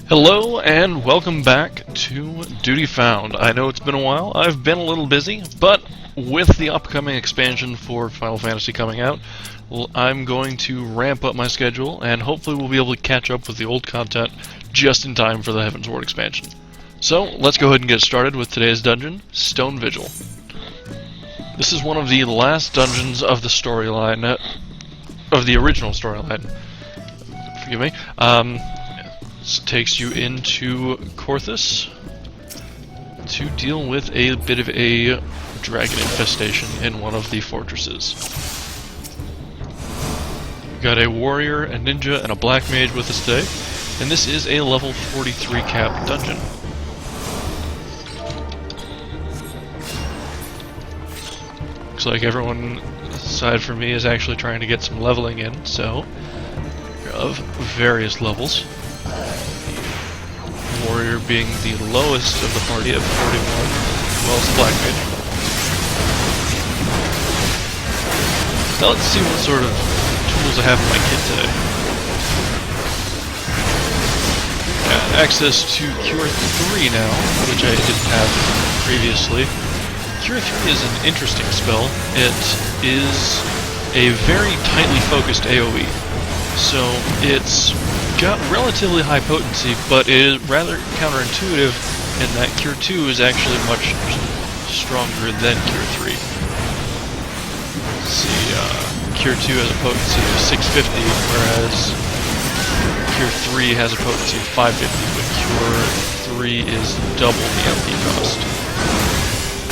Hello and welcome back to Duty Found. I know it's been a while, I've been a little busy, but with the upcoming expansion for Final Fantasy coming out, I'm going to ramp up my schedule and hopefully we'll be able to catch up with the old content just in time for the Heavensward expansion. So let's go ahead and get started with today's dungeon, Stone Vigil. This is one of the last dungeons of the storyline, of the original storyline. Forgive me. This takes you into Korthus to deal with a bit of a dragon infestation in one of the fortresses. We've got a warrior, a ninja, and a black mage with us today, and this is a level 43 cap dungeon. Looks like everyone aside from me is actually trying to get some leveling in, so of various levels. Warrior being the lowest of the party at 41, as well as the black mage. Now let's see what sort of tools I have in my kit today. Got access to Cure 3 now, which I didn't have previously. Cure 3 is an interesting spell. It is a very tightly focused AoE. So it's got relatively high potency, but it is rather counterintuitive in that Cure 2 is actually much stronger than Cure 3. Let's see, Cure 2 has a potency of 650, whereas Cure 3 has a potency of 550, but Cure 3 is double the MP cost.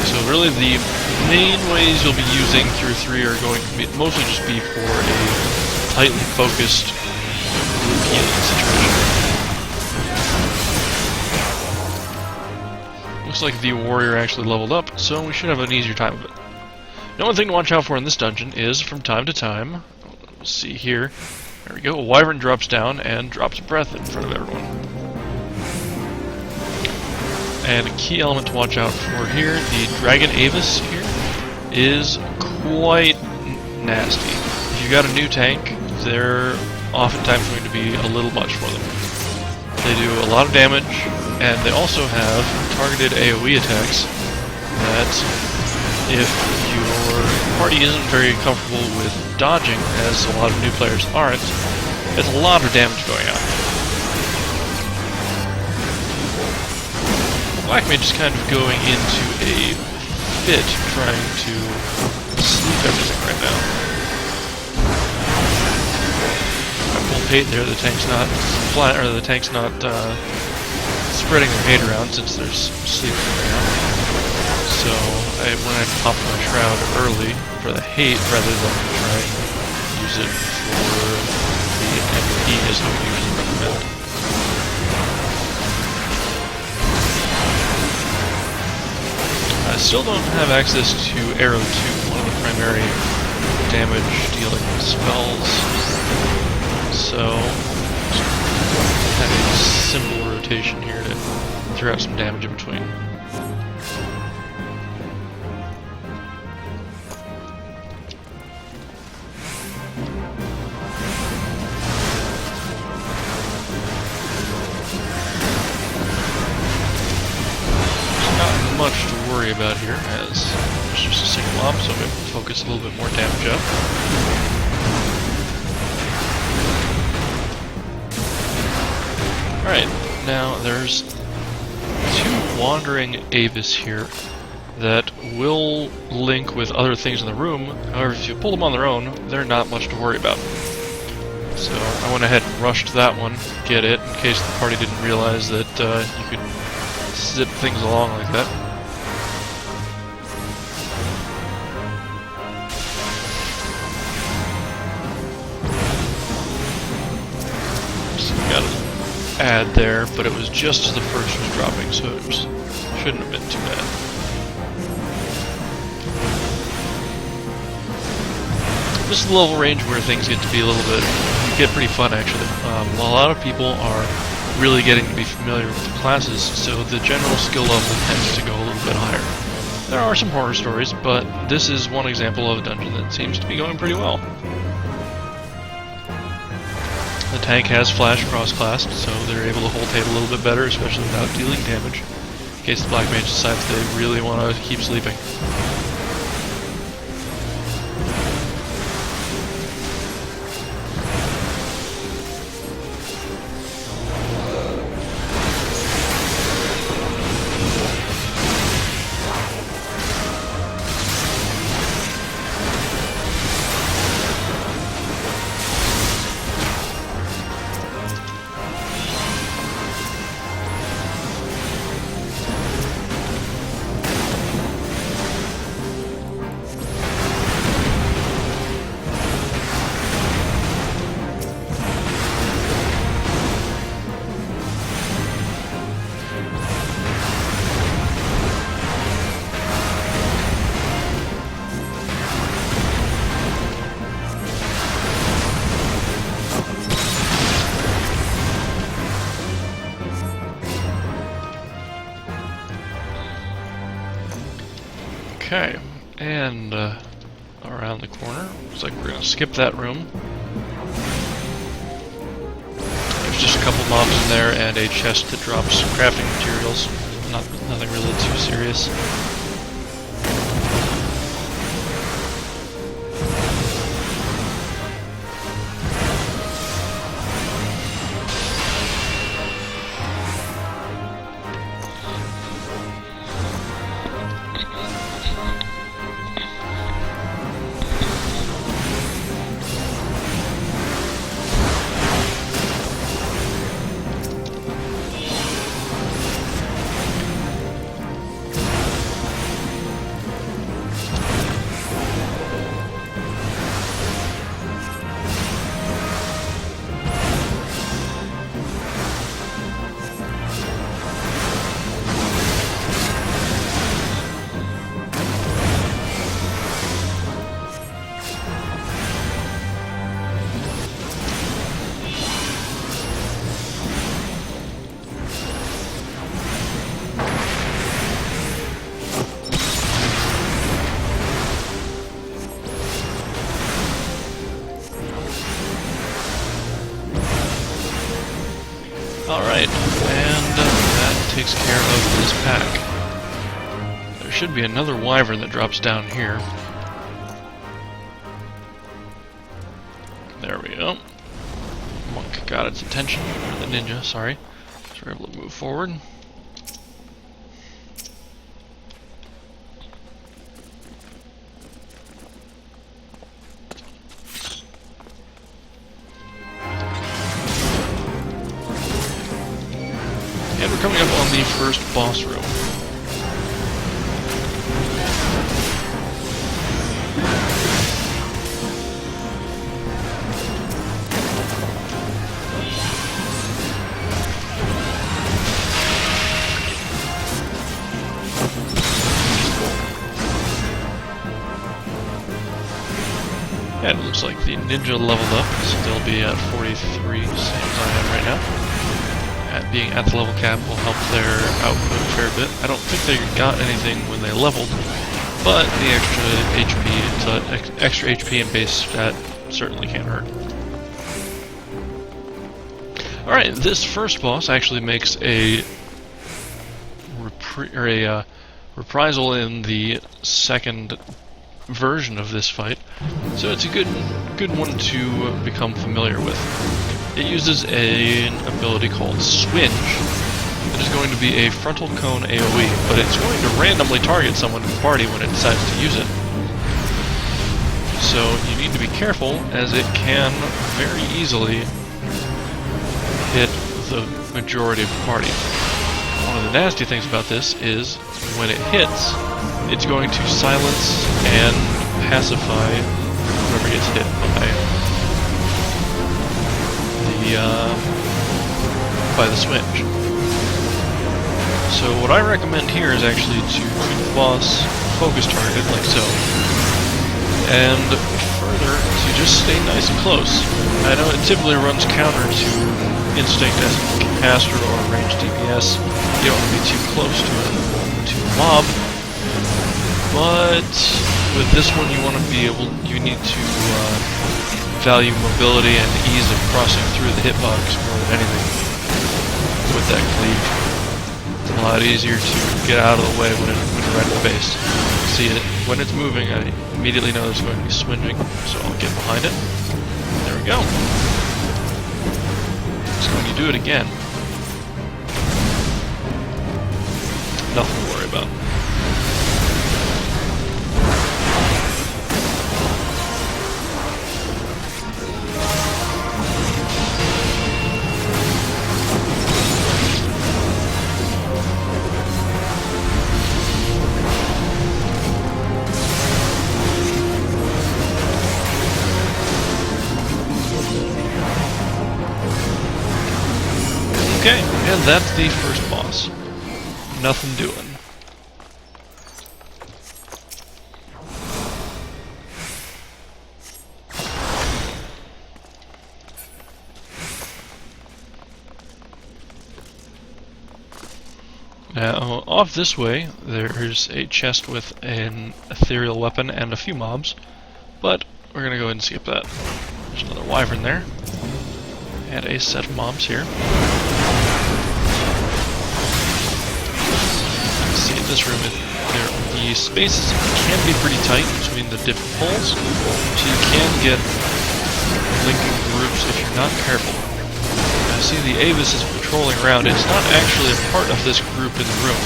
So really the main ways you'll be using Cure 3 are going to be mostly just be for a tightly focused group healing situation. Looks like the warrior actually leveled up, so we should have an easier time of it. The only thing to watch out for in this dungeon is, from time to time, let's see here, there we go, a wyvern drops down and drops breath in front of everyone. And a key element to watch out for here, the Dragon Avis here, is quite nasty. If you've got a new tank, they're oftentimes going to be a little much for them. They do a lot of damage, and they also have targeted AoE attacks that, if your party isn't very comfortable with dodging, as a lot of new players aren't, there's a lot of damage going on. Black Mage is kind of going into a fit trying to sleep everything right now. Hate there, the tank's not flat, or the tank's not spreading their hate around since there's sleep going on. So when I pop my shroud early for the hate rather than try and use it for the MP as I would usually recommend. I still don't have access to Arrow 2, one of the primary damage dealing spells. So, have a simple rotation here to throw out some damage in between. There's not much to worry about here, as it's just a single mob, so I'm going to focus a little bit more damage up. Alright, now there's two wandering Avis here that will link with other things in the room. However, if you pull them on their own, they're not much to worry about. So I went ahead and rushed that one, get it, in case the party didn't realize that you could zip things along like that. So we got it. Add there, but it was just as the first was dropping, so it shouldn't have been too bad. This is the level range where things get to be a little bit, get pretty fun actually. A lot of people are really getting to be familiar with the classes, so the general skill level tends to go a little bit higher. There are some horror stories, but this is one example of a dungeon that seems to be going pretty well. The tank has flash cross-classed, so they're able to hold hate a little bit better, especially without dealing damage, in case the Black Mage decides they really want to keep sleeping. Okay, and around the corner. Looks like we're gonna skip that room. There's just a couple mobs in there and a chest that drops crafting materials. Nothing really too serious. Alright, and that takes care of this pack. There should be another wyvern that drops down here. There we go. Monk got its attention, or the ninja, sorry. So we're able to move forward. And we're coming up on the first boss room. And it looks like the ninja leveled up, so they'll be at 43, same as I am right now. Being at the level cap will help their output a fair bit. I don't think they got anything when they leveled, but the extra HP and base stat certainly can't hurt. Alright, this first boss actually makes a reprisal in the second version of this fight, so it's a good one to become familiar with. It uses an ability called Swinge. It is going to be a frontal cone AoE, but it's going to randomly target someone in the party when it decides to use it. So you need to be careful, as it can very easily hit the majority of the party. One of the nasty things about this is, when it hits, it's going to silence and pacify whoever gets hit by the switch. So what I recommend here is actually to keep the boss focus targeted, like so, and further to just stay nice and close. I know it typically runs counter to instinct as a caster or ranged DPS. You don't want to be too close to a mob, but with this one you want to be able, you need to value mobility and ease of crossing through the hitbox more than anything with that cleave. It's a lot easier to get out of the way when you're right at the base. See it when it's moving, I immediately know there's going to be swinging, so I'll get behind it. There we go. So when you do it again, nothing to worry about. Okay, and that's the first boss. Nothing doing. Now, off this way, there's a chest with an ethereal weapon and a few mobs, but we're gonna go ahead and skip that. There's another wyvern there, and a set of mobs here. This room, the spaces can be pretty tight between the different poles, so you can get linking groups if you're not careful. Now see, the Avis is patrolling around. It's not actually a part of this group in the room.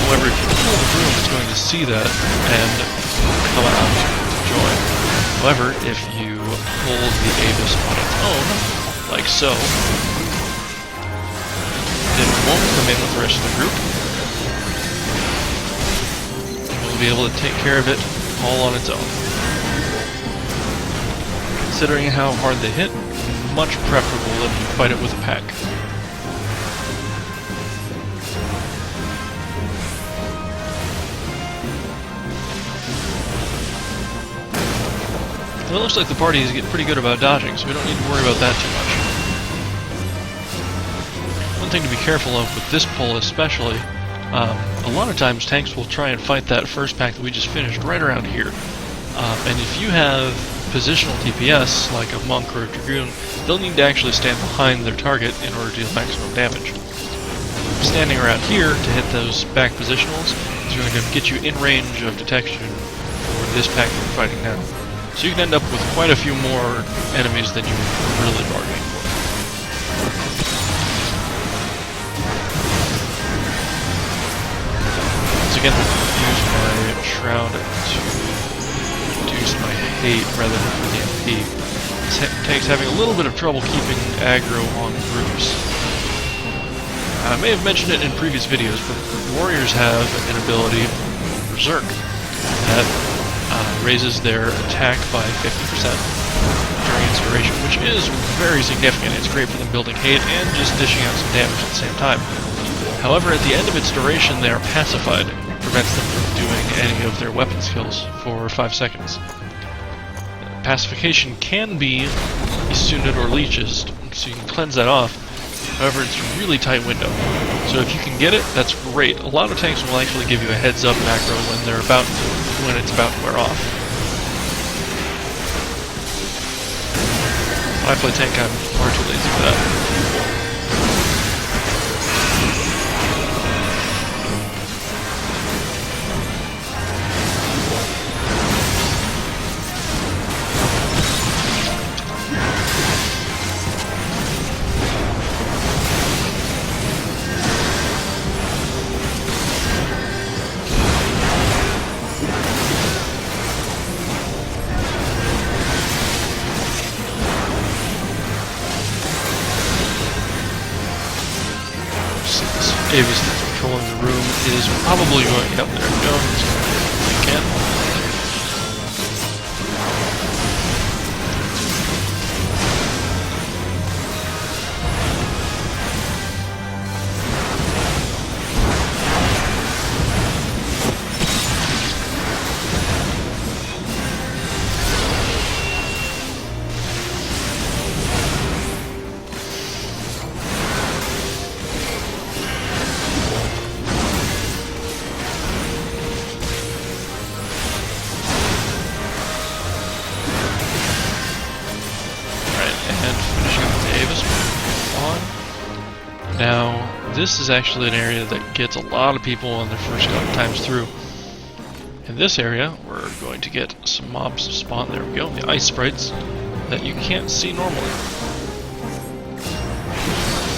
However, if you pull the room, it's going to see that and come out to join. However, if you pull the Avis on its own, like so, it won't come in with the rest of the group. Be able to take care of it all on its own. Considering how hard they hit, much preferable than to fight it with a pack. Well, it looks like the party is getting pretty good about dodging, so we don't need to worry about that too much. One thing to be careful of with this pull especially, a lot of times tanks will try and fight that first pack that we just finished right around here. And if you have positional TPS, like a monk or a dragoon, they'll need to actually stand behind their target in order to deal maximum damage. Standing around here to hit those back positionals is going to get you in range of detection for this pack that we're fighting now. So you can end up with quite a few more enemies than you were really bargaining for. Again, use my shroud to reduce my hate rather than for the MP. Tank's having a little bit of trouble keeping aggro on groups. I may have mentioned it in previous videos, but warriors have an ability, Berserk, that raises their attack by 50% during its duration, which is very significant. It's great for them building hate and just dishing out some damage at the same time. However, at the end of its duration, they are pacified. Prevents them from doing any of their weapon skills for 5 seconds. Pacification can be Isunded or Leeches, so you can cleanse that off. However, it's a really tight window. So if you can get it, that's great. A lot of tanks will actually give you a heads up macro when it's about to wear off. When I play tank, I'm far too lazy for that. Avis that's patrolling the room is probably going... Yep, there we go. Again. this is actually an area that gets a lot of people on their first couple times through. In this area, we're going to get some mobs spawn. There we go, the ice sprites that you can't see normally.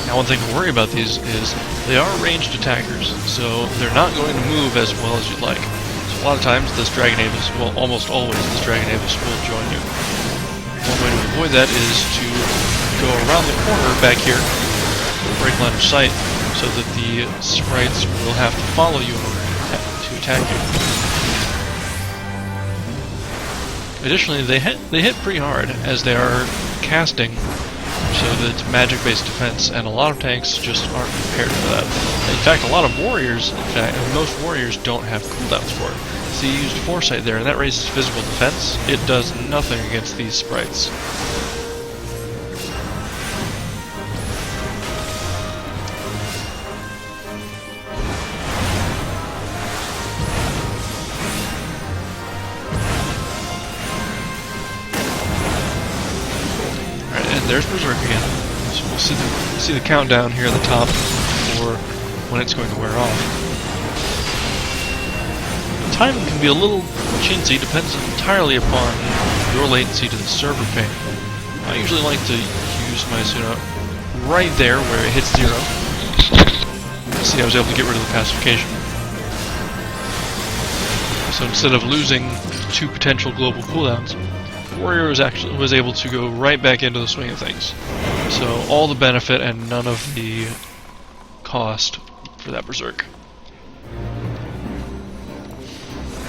Now, one thing to worry about these is they are ranged attackers, so they're not going to move as well as you'd like. So a lot of times, this Dragon Avis, well, almost always, this Dragon Avis will join you. One way to avoid that is to go around the corner back here, break line of sight, so that the sprites will have to follow you in order to attack you. Additionally, they hit pretty hard as they are casting, so that it's magic-based defense, and a lot of tanks just aren't prepared for that. In fact, a lot of warriors, most warriors don't have cooldowns for it. So you used Foresight there, and that raises physical defense. It does nothing against these sprites. There's Berserk again. So we'll see the countdown here at the top for when it's going to wear off. The timing can be a little chintzy, depends entirely upon your latency to the server ping. I usually like to use my Suna right there where it hits 0. See, I was able to get rid of the pacification. So instead of losing 2 potential global cooldowns, Warrior was able to go right back into the swing of things. So all the benefit and none of the cost for that Berserk.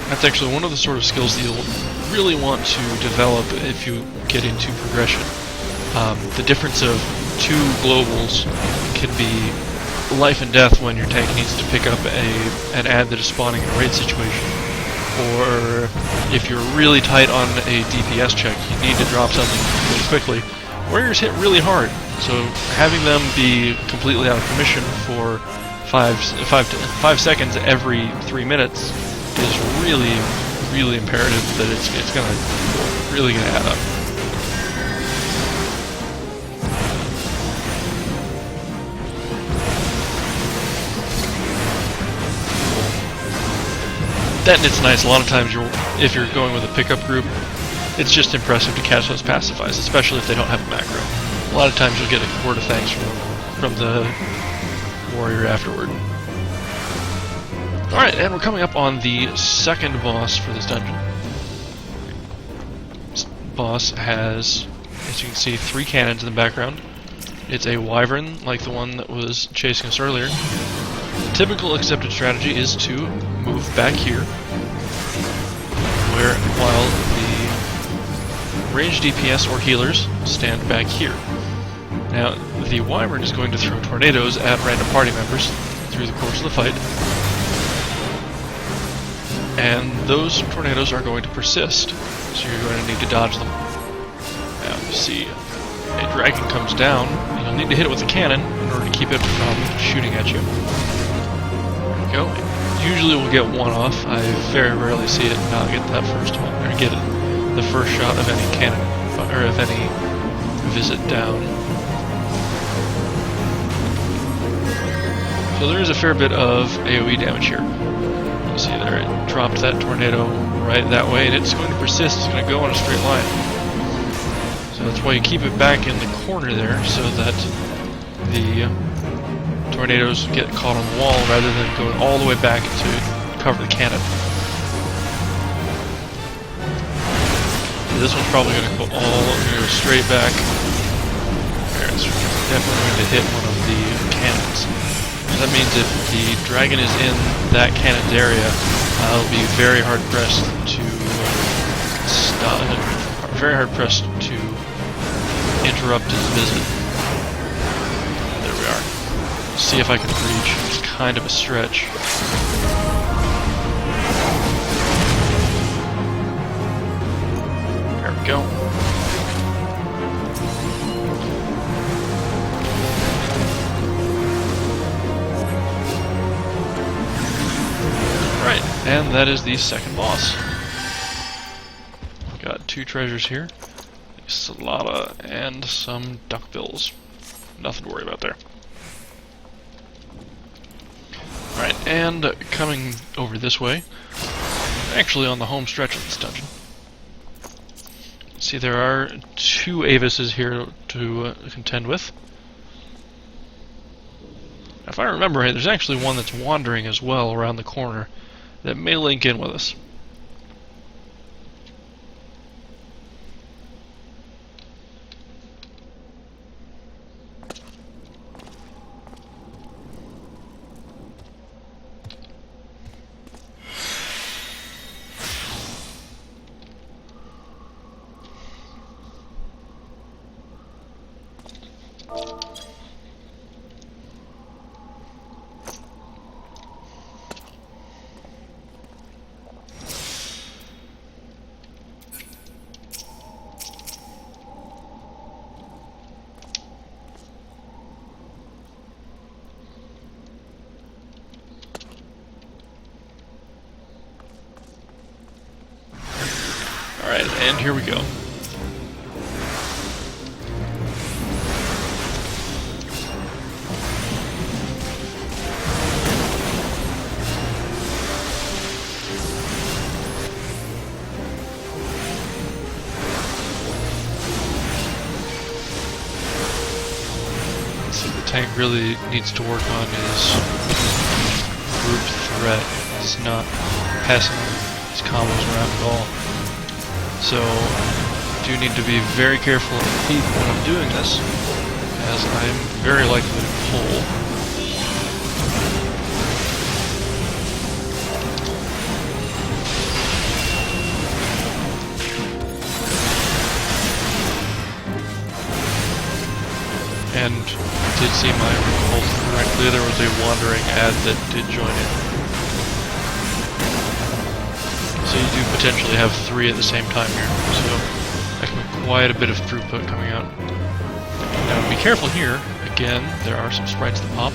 That's actually one of the sort of skills that you'll really want to develop if you get into progression. The difference of 2 globals can be life and death when your tank needs to pick up an ad that is spawning in a raid situation. Or if you're really tight on a DPS check, you need to drop something really quickly. Warriors hit really hard, so having them be completely out of commission for 5 seconds every 3 minutes is really, really imperative that it's really gonna add up. That and it's nice. A lot of times, if you're going with a pickup group, it's just impressive to catch those pacifies, especially if they don't have a macro. A lot of times you'll get a word of thanks from the warrior afterward. Alright, and we're coming up on the second boss for this dungeon. This boss has, as you can see, 3 cannons in the background. It's a wyvern, like the one that was chasing us earlier. The typical accepted strategy is to move back here, while the ranged DPS or healers stand back here. Now, the wyvern is going to throw tornadoes at random party members through the course of the fight, and those tornadoes are going to persist, so you're going to need to dodge them. Now, you see a dragon comes down, and you'll need to hit it with a cannon in order to keep it from shooting at you. There we go. Usually we'll get one off. I very rarely see it not get that first one, or get it, the first shot of any cannon, or of any visit down. So there is a fair bit of AoE damage here. You see there, it dropped that tornado right that way, and it's going to persist. It's going to go on a straight line. So that's why you keep it back in the corner there, so that the tornadoes get caught on the wall rather than going all the way back to cover the cannon. This one's probably going to go straight back. There, it's definitely going to hit one of the cannons. That means if the dragon is in that cannon's area, it'll be very hard pressed to stop, very hard pressed to interrupt his visit. There we are. See if I can reach. It's kind of a stretch. There we go. Right, and that is the second boss. Got 2 treasures here. A Salada and some duckbills. Nothing to worry about there. And coming over this way, actually on the home stretch of this dungeon. See, there are 2 Avises here to contend with. If I remember right, there's actually one that's wandering as well around the corner that may link in with us. Alright, and here we go. So the tank really needs to work on is group threat. It's not passing these combos around at all. So, I do need to be very careful of the feet when I'm doing this, as I'm very likely to pull. And did see my recalls correctly, there was a wandering ad that did join in. So you do potentially have 3 at the same time here, so that can be quite a bit of throughput coming out. Now be careful here, again, there are some sprites that pop,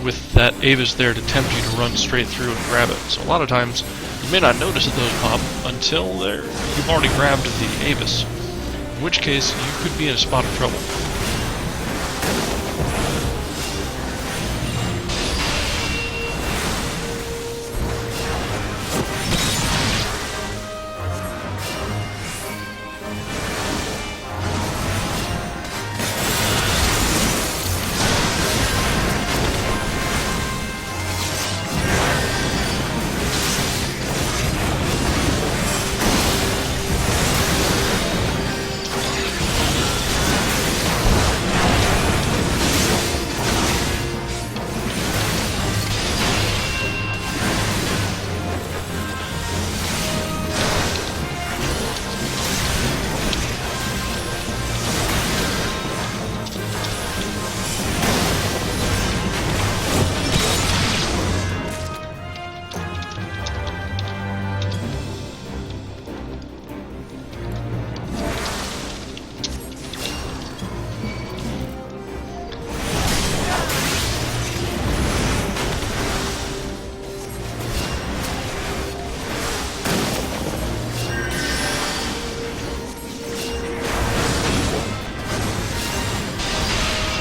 with that Avis there to tempt you to run straight through and grab it. So a lot of times, you may not notice that those pop until you've already grabbed the Avis, in which case you could be in a spot of trouble.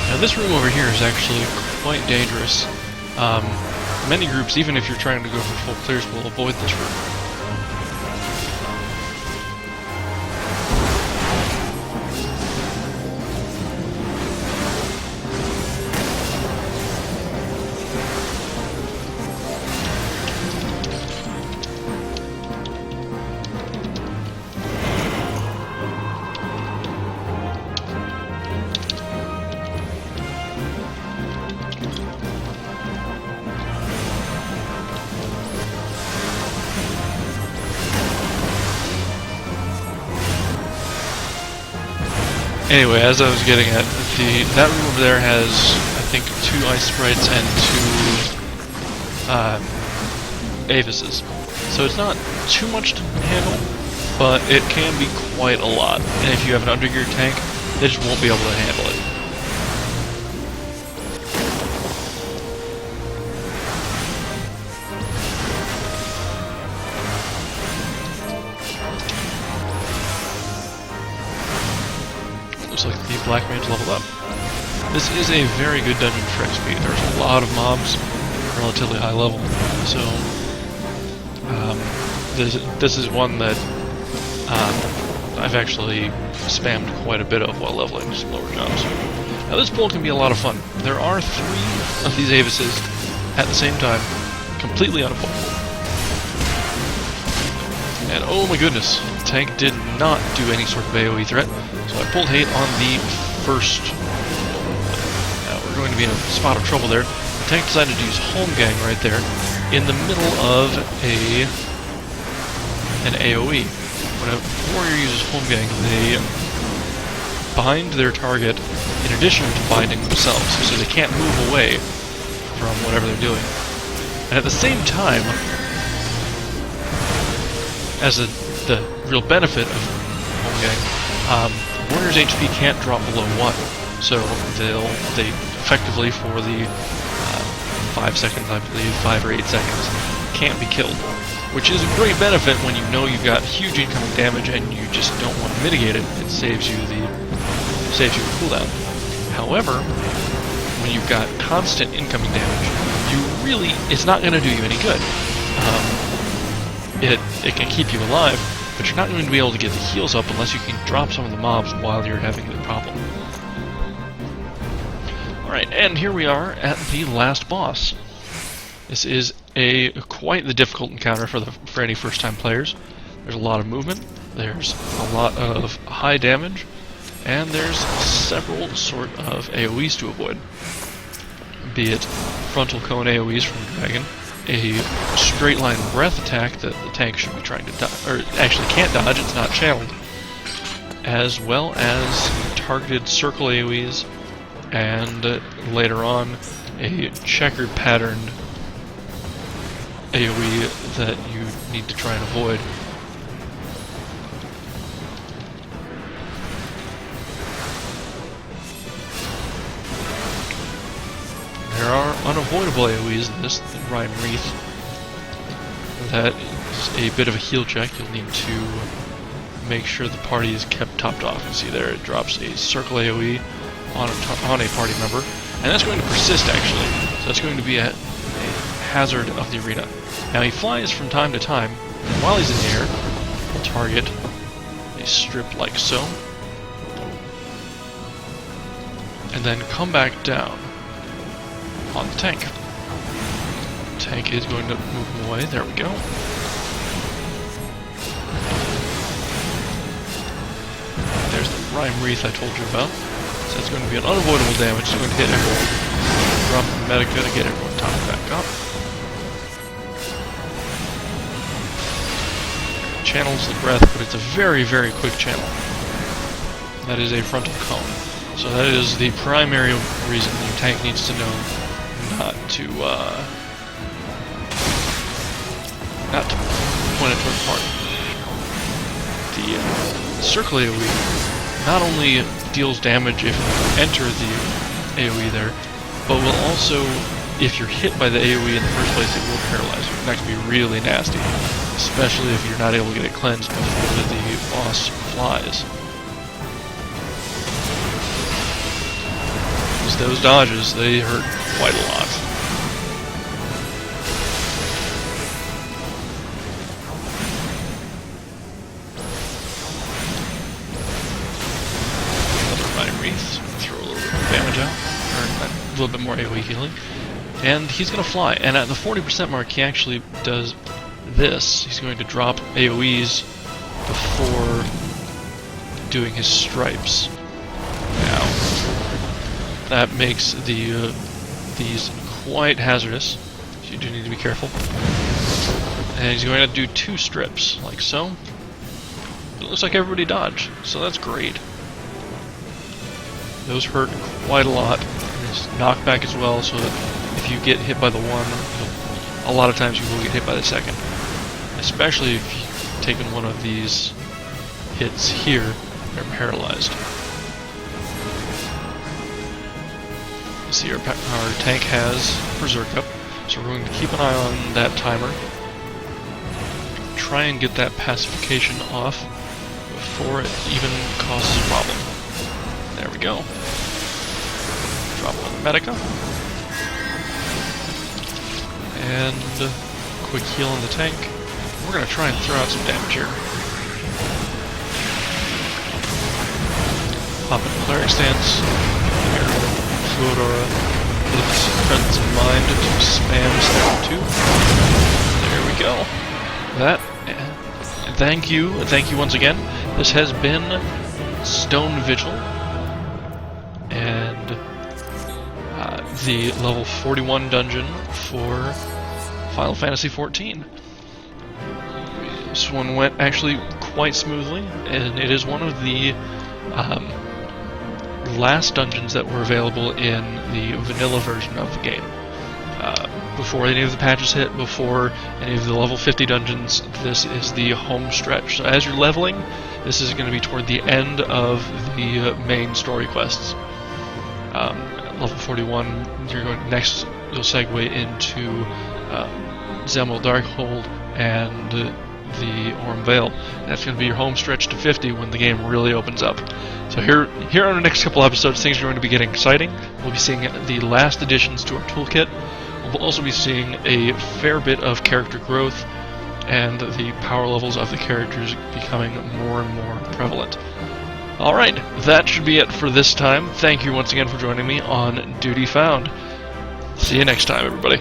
Now this room over here is actually quite dangerous. Many groups, even if you're trying to go for full clears, will avoid this room. Anyway, as I was getting at, that room over there has, I think, 2 ice sprites and 2 Avises. So it's not too much to handle, but it can be quite a lot. And if you have an under-gear tank, they just won't be able to handle it. Looks like the Black Mage's leveled up. This is a very good dungeon for XP. There's a lot of mobs, there are a relatively high level. So this is one that I've actually spammed quite a bit of while leveling some lower jobs. Now this build can be a lot of fun. There are 3 of these Avises at the same time, completely unavoidable. And oh my goodness, the tank did not do any sort of AoE threat, so I pulled hate on the first. Now we're going to be in a spot of trouble there. The tank decided to use Holmgang right there, in the middle of an AoE. When a warrior uses Holmgang, they bind their target in addition to binding themselves, so they can't move away from whatever they're doing. And at the same time, as the real benefit of Holmgang, warrior's HP can't drop below 1, so they effectively, for the 5 seconds, I believe, 5 or 8 seconds, can't be killed. Which is a great benefit when you know you've got huge incoming damage and you just don't want to mitigate it. It saves you the cooldown. However, when you've got constant incoming damage, it's not going to do you any good. It can keep you alive, but you're not going to be able to get the heals up unless you can drop some of the mobs while you're having the problem. Alright, and here we are at the last boss. This is quite the difficult encounter for any first-time players. There's a lot of movement, there's a lot of high damage, and there's several sort of AoEs to avoid. Be it frontal cone AoEs from the dragon, a straight line breath attack that the tank should be trying to dodge, or actually can't dodge, it's not channeled, as well as targeted circle AoEs, and later on a checkered patterned AoE that you need to try and avoid. There are unavoidable AoEs in this, the Rhyme Wreath. That is a bit of a heal check. You'll need to make sure the party is kept topped off. You see there, it drops a circle AoE on a party member, and that's going to persist actually. So that's going to be a hazard of the arena. Now he flies from time to time, and while he's in the air, he'll target a strip like so, and then come back down on the tank. The tank is going to move him away. There we go. There's the Rhyme Wreath I told you about. So that's going to be an unavoidable damage. It's going to hit everyone. Drop the Medica to get everyone topped back up. Channels the breath, but it's a very, very quick channel. That is a frontal cone. So that is the primary reason your tank needs to know not to point it toward the party. The circle AoE not only deals damage if you enter the AoE there, but will also, if you're hit by the AoE in the first place, it will paralyze you. That can be really nasty, especially if you're not able to get it cleansed before the boss flies. Because those dodges, they hurt quite a lot. Another Rhyme Wreath, throw a little bit more damage out, or a little bit more AoE healing. And he's going to fly, and at the 40% mark he actually does this. He's going to drop AoEs before doing his stripes. Now, that makes these quite hazardous, so you do need to be careful. And he's going to do 2 strips, like so. It looks like everybody dodged, so that's great. Those hurt quite a lot. There's knockback as well, so that if you get hit by the one, a lot of times you will get hit by the second. Especially if you've taken one of these hits here, they're paralyzed. You see our tank has Berserk up, so we're going to keep an eye on that timer. Try and get that pacification off before it even causes a problem. There we go. Drop on the Medica. and quick heal on the tank. We're going to try and throw out some damage here. Pop in cleric stance. Fluid aura. With presence of mind to spam step 2. There we go. That. Thank you once again. This has been Stone Vigil and the level 41 dungeon for Final Fantasy XIV. This one went actually quite smoothly, and it is one of the last dungeons that were available in the vanilla version of the game. Before any of the patches hit, before any of the level 50 dungeons, this is the home stretch. So as you're leveling, this is going to be toward the end of the main story quests. Level 41, you're going next. You'll segue into Zemel Darkhold and the Orm Vale. That's going to be your home stretch to 50 when the game really opens up. So here on the next couple episodes, things are going to be getting exciting. We'll be seeing the last additions to our toolkit. We'll also be seeing a fair bit of character growth and the power levels of the characters becoming more and more prevalent. Alright, that should be it for this time. Thank you once again for joining me on Duty Found. See you next time, everybody.